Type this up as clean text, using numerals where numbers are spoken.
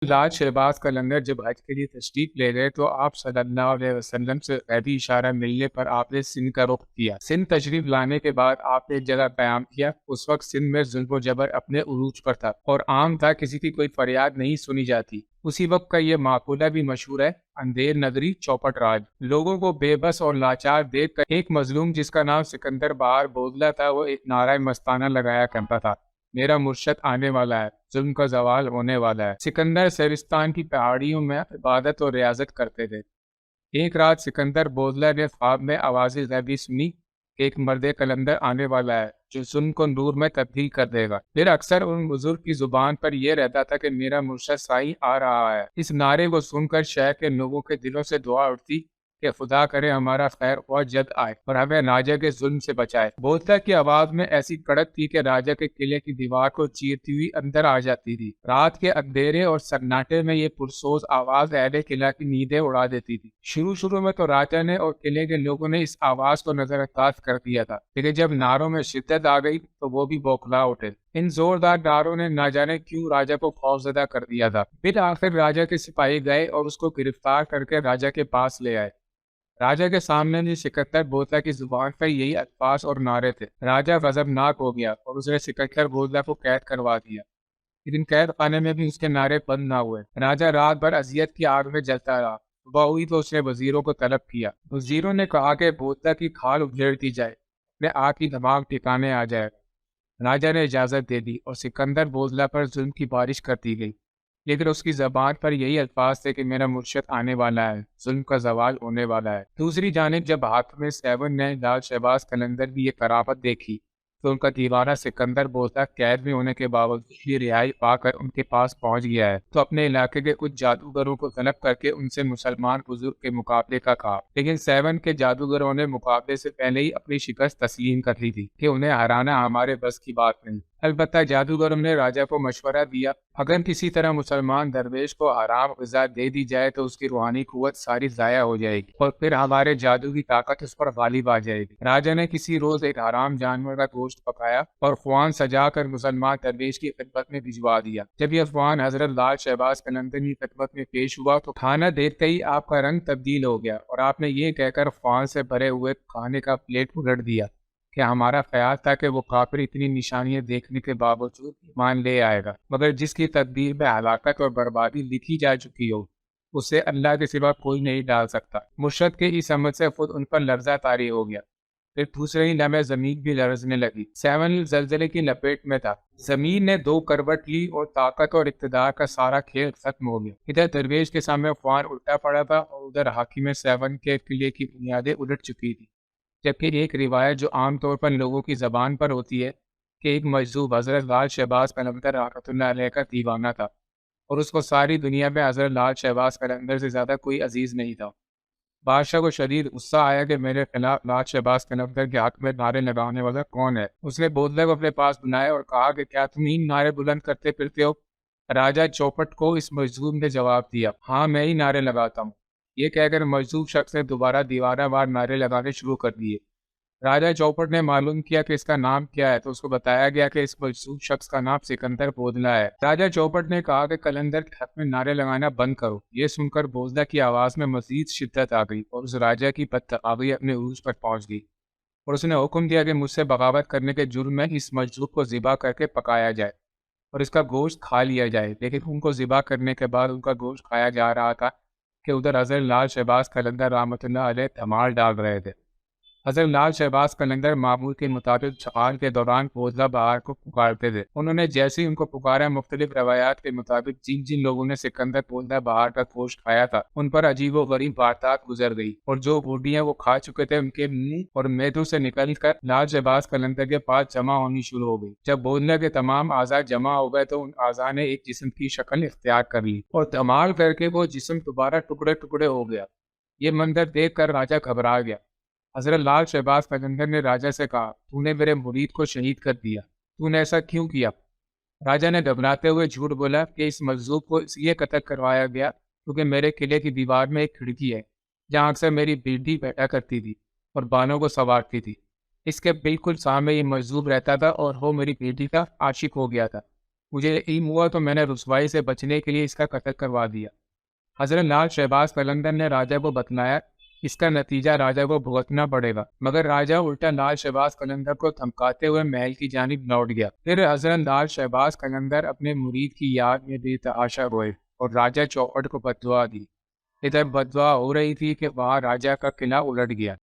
لال شہباز قلندر جب حج کے لیے تشریف لے گئے تو آپ صلی اللہ علیہ وسلم سے غیبی اشارہ ملنے پر آپ نے سندھ کا رخ کیا۔ سندھ تشریف لانے کے بعد آپ نے ایک جگہ قیام کیا۔ اس وقت سندھ میں ظلم و جبر اپنے عروج پر تھا اور عام تھا کسی کی کوئی فریاد نہیں سنی جاتی۔ اسی وقت کا یہ معقولہ بھی مشہور ہے، اندھیر نگری چوپٹ راج۔ لوگوں کو بے بس اور لاچار دیکھ کر ایک مظلوم جس کا نام سکندر بہار بودلہ تھا، وہ ایک نعرہ مستانہ لگایا کرتا تھا: میرا مرشد آنے والا ہے، ظلم کا زوال ہونے والا ہے۔ سکندر سیرستان کی پہاڑیوں میں عبادت اور ریاضت کرتے تھے۔ ایک رات سکندر بودلہ نے خواب میں آواز غیبی سنی کہ ایک مرد قلندر آنے والا ہے جو ظلم کو نور میں تبدیل کر دے گا۔ پھر اکثر ان بزرگ کی زبان پر یہ رہتا تھا کہ میرا مرشد سائی آ رہا ہے۔ اس نعرے کو سن کر شہر کے لوگوں کے دلوں سے دعا اٹھتی کہ خدا کرے ہمارا خیر خواہ جلد آئے اور ہمیں راجا کے ظلم سے بچائے۔ بودلہ کی آواز میں ایسی کڑک تھی کہ راجا کے قلعے کی دیوار کو چیرتی ہوئی اندر آ جاتی تھی۔ رات کے اندھیرے اور سناٹے میں یہ پرسوز آواز اہل قلعہ کی نیندیں اڑا دیتی تھی۔ شروع میں تو راجا نے اور قلعے کے لوگوں نے اس آواز کو نظر انداز کر دیا تھا، لیکن جب نعروں میں شدت آ گئی تو وہ بھی بوکھلا اٹھے۔ ان زوردار نعروں نے نہ جانے کیوں راجا کو خوفزدہ کر دیا تھا۔ پھر آخر راجا کے سپاہی گئے اور اس کو گرفتار کر کے راجا کے پاس لے آئے۔ راجا کے سامنے بھی سکندر بودلہ کی زبان پر یہی الفاظ اور نعرے تھے۔ راجا غضبناک ہو گیا اور اس نے سکندر بودلہ کو قید کروا دیا، لیکن قید خانے میں بھی اس کے نعرے بند نہ ہوئے۔ راجا رات بھر اذیت کی آگ میں جلتا رہا۔ صبح ہوئی تو اس نے وزیروں کو طلب کیا۔ وزیروں نے کہا کہ بودلہ کی کھال ادھیڑ دی جائے، اپنے آگ کی دماغ ٹھکانے آ جائے۔ راجا نے اجازت دے دی اور سکندر بودلہ پر ظلم کی بارش کر دی گئی، لیکن اس کی زبان پر یہی الفاظ تھے کہ میرا مرشد آنے والا ہے، ظلم کا زوال ہونے والا ہے۔ دوسری جانب جب حاتم سیون نے لال شہباز قلندر کی یہ کرامت دیکھی تو ان کا دیوانہ سکندر بودلہ قید میں ہونے کے باوجود بھی رہائی پا کر ان کے پاس پہنچ گیا ہے، تو اپنے علاقے کے کچھ جادوگروں کو طلب کر کے ان سے مسلمان بزرگ کے مقابلے کا کہا، لیکن سیون کے جادوگروں نے مقابلے سے پہلے ہی اپنی شکست تسلیم کر لی تھی کہ انہیں ہرانا ہمارے بس کی بات نہیں۔ البتہ جادوگروں نے راجا کو مشورہ دیا اگر کسی طرح مسلمان درویش کو حرام غذا دے دی جائے تو اس کی روحانی قوت ساری ضائع ہو جائے گی اور پھر ہمارے جادو کی طاقت اس پر غالب آ جائے گی۔ راجا نے کسی روز ایک حرام جانور کا گوشت پکایا اور خوان سجا کر مسلمان درویش کی خدمت میں بھجوا دیا۔ جب یہ خوان حضرت لال شہباز قلندر کی خدمت میں پیش ہوا تو کھانا دیکھتے ہی آپ کا رنگ تبدیل ہو گیا اور آپ نے یہ کہہ کر خوان سے بھرے ہوئے کھانے کا پلیٹ الٹ دیا کہ ہمارا خیال تھا کہ وہ کافر اتنی نشانیاں دیکھنے کے باوجود ایمان لے آئے گا، مگر جس کی تدبیر میں ہلاکت اور بربادی لکھی جا چکی ہو اسے اللہ کے سوا کوئی نہیں ڈال سکتا۔ مرشد کے اس عمل سے خود ان پر لرزہ طاری ہو گیا۔ پھر دوسرے ہی لمحے زمین بھی لرزنے لگی۔ سیون زلزلے کی لپیٹ میں تھا۔ زمین نے دو کروٹ لی اور طاقت اور اقتدار کا سارا کھیل ختم ہو گیا۔ ادھر درویش کے سامنے خوان الٹا پڑا تھا اور ادھر حاکم سیون کے قلعے کی بنیادیں الٹ چکی تھی۔ جبکہ ایک روایت جو عام طور پر لوگوں کی زبان پر ہوتی ہے کہ ایک مجذوب حضرت لال شہباز قلندر رحمۃ اللہ علیہ کا دیوانہ تھا اور اس کو ساری دنیا میں حضرت لال شہباز قلندر سے زیادہ کوئی عزیز نہیں تھا۔ بادشاہ کو شدید غصہ آیا کہ میرے خلاف لال شہباز قلندر کے حق میں نعرے لگانے والا کون ہے۔ اس نے بودلہ کو اپنے پاس بلایا اور کہا کہ کیا تم ہی نعرے بلند کرتے پھرتے ہو؟ راجا چوپٹ کو اس مجذوب نے جواب دیا، ہاں میں ہی نعرے لگاتا ہوں۔ یہ کہہ کر مجذوب شخص نے دوبارہ دیوانہ وار نعرے لگانے شروع کر دیے۔ راجا چوپٹ نے معلوم کیا کہ اس کا نام کیا ہے تو اس کو بتایا گیا کہ اس مجذوب شخص کا نام سکندر بودلہ ہے۔ راجا چوپٹ نے کہا کہ قلندر کے حق میں نعرے لگانا بند کرو۔ یہ سن کر بودلہ کی آواز میں مزید شدت آ گئی اور اس راجا کی بدتقاضی اپنے عروج پر پہنچ گئی اور اس نے حکم دیا کہ مجھ سے بغاوت کرنے کے جرم میں اس مجذوب کو ذبح کر کے پکایا جائے اور اس کا گوشت کھا لیا جائے۔ لیکن ان کو ذبح کرنے کے بعد ان کا گوشت کھایا جا رہا تھا کہ ادھر حضرت لال شہباز قلندر رحمۃ اللہ علیہ دھمال ڈال رہے تھے۔ حضرت لال شہباز قلندر معمول کے مطابق سوال کے دوران بودلہ بہار کو پکارتے تھے۔ انہوں نے جیسے ہی ان کو پکارا، مختلف روایات کے مطابق جن جن لوگوں نے سکندر بودلہ بہار کا گوشت کھایا تھا ان پر عجیب و غریب واردات گزر گئی اور جو بوٹیاں وہ کھا چکے تھے ان کے منہ اور میدوں سے نکل کر لال شہباز قلندر کے پاس جمع ہونی شروع ہو گئی۔ جب بودلہ کے تمام اعضاء جمع ہو گئے تو ان اعضاء نے ایک جسم کی شکل اختیار کر لی اور دھمال کر کے وہ جسم دوبارہ ٹکڑے ٹکڑے ہو گیا۔ یہ منظر دیکھ کر راجا گھبرا گیا۔ حضرت لال شہباز قلندر نے راجا سے کہا، تو نے میرے مرید کو شہید کر دیا، تو نے ایسا کیوں کیا؟ راجا نے گھبراتے ہوئے جھوٹ بولا کہ اس مجذوب کو اس لیے قتل کروایا گیا کیونکہ میرے قلعے کی دیوار میں ایک کھڑکی ہے جہاں اکثر میری بیٹی بیٹھا کرتی تھی اور بالوں کو سنوارتی تھی۔ اس کے بالکل سامنے یہ مجذوب رہتا تھا اور وہ میری بیٹی کا عاشق ہو گیا تھا۔ مجھے علم ہوا تو میں نے رسوائی سے بچنے کے لیے اس کا قتل کروا دیا۔ حضرت لال شہباز قلندر نے راجہ کو بتلایا، اس کا نتیجہ راجہ کو بھگتنا پڑے گا، مگر راجہ الٹا لال شہباز قلندر کو دھمکاتے ہوئے محل کی جانب لوٹ گیا۔ پھر حضرت لال شہباز قلندر اپنے مرید کی یاد میں بے تحاشا روئے اور راجہ چوپٹ کو بددعا دی۔ ادھر بددعا ہو رہی تھی کہ وہاں راجہ کا قلعہ الٹ گیا۔